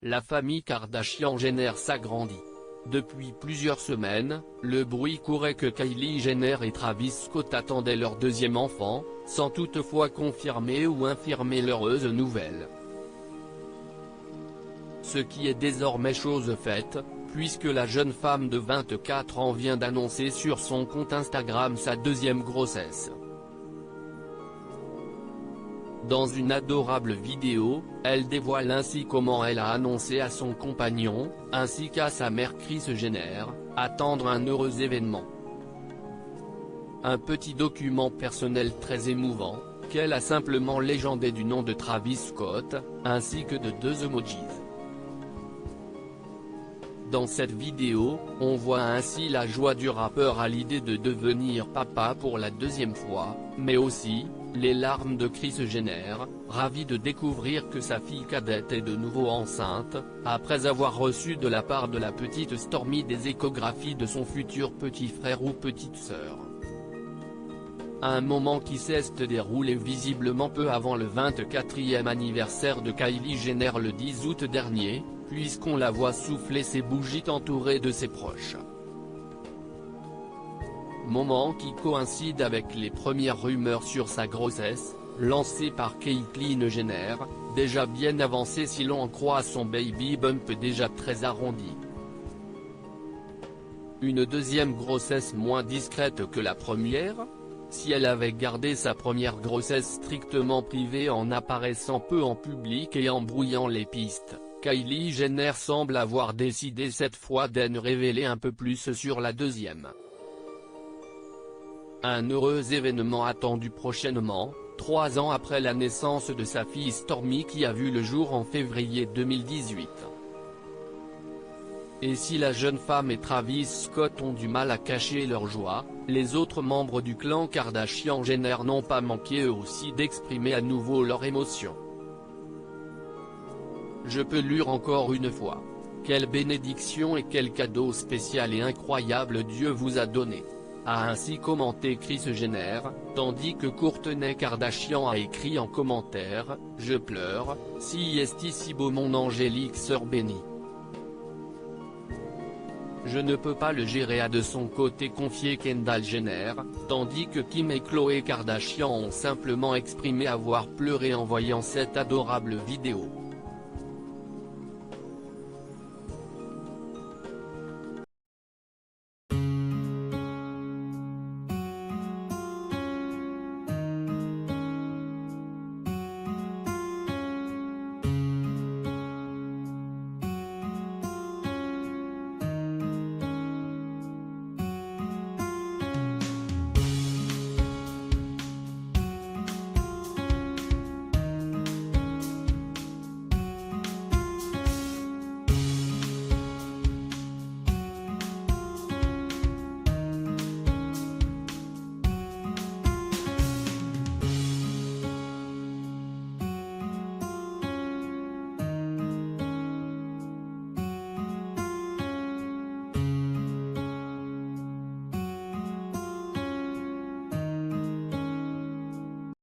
La famille Kardashian-Jenner s'agrandit. Depuis plusieurs semaines, le bruit courait que Kylie Jenner et Travis Scott attendaient leur deuxième enfant, sans toutefois confirmer ou infirmer l'heureuse nouvelle. Ce qui est désormais chose faite, puisque la jeune femme de 24 ans vient d'annoncer sur son compte Instagram sa deuxième grossesse. Dans une adorable vidéo, elle dévoile ainsi comment elle a annoncé à son compagnon, ainsi qu'à sa mère Kris Jenner, attendre un heureux événement. Un petit document personnel très émouvant, qu'elle a simplement légendé du nom de Travis Scott, ainsi que de 2 emojis. Dans cette vidéo, on voit ainsi la joie du rappeur à l'idée de devenir papa pour la deuxième fois, mais aussi, les larmes de Kris Jenner, ravi de découvrir que sa fille cadette est de nouveau enceinte, après avoir reçu de la part de la petite Stormi des échographies de son futur petit frère ou petite sœur. Un moment qui s'est déroulé visiblement peu avant le 24e anniversaire de Kylie Jenner le 10 août dernier, puisqu'on la voit souffler ses bougies entourée de ses proches. Moment qui coïncide avec les premières rumeurs sur sa grossesse, lancées par Caitlyn Jenner, déjà bien avancée si l'on en croit son baby bump déjà très arrondi. Une deuxième grossesse moins discrète que la première ? Si elle avait gardé sa première grossesse strictement privée en apparaissant peu en public et en brouillant les pistes, Kylie Jenner semble avoir décidé cette fois d'en révéler un peu plus sur la deuxième. Un heureux événement attendu prochainement, 3 ans après la naissance de sa fille Stormi qui a vu le jour en février 2018. Et si la jeune femme et Travis Scott ont du mal à cacher leur joie, les autres membres du clan Kardashian-Jenner n'ont pas manqué eux aussi d'exprimer à nouveau leur émotion. Je peux lire encore une fois. Quelle bénédiction et quel cadeau spécial et incroyable Dieu vous a donné, a ainsi commenté Kris Jenner, tandis que Kourtney Kardashian a écrit en commentaire, « Je pleure, si est si beau mon angélique sœur bénie. Je ne peux pas le gérer » a de son côté confié Kendall Jenner, tandis que Kim et Khloé Kardashian ont simplement exprimé avoir pleuré en voyant cette adorable vidéo.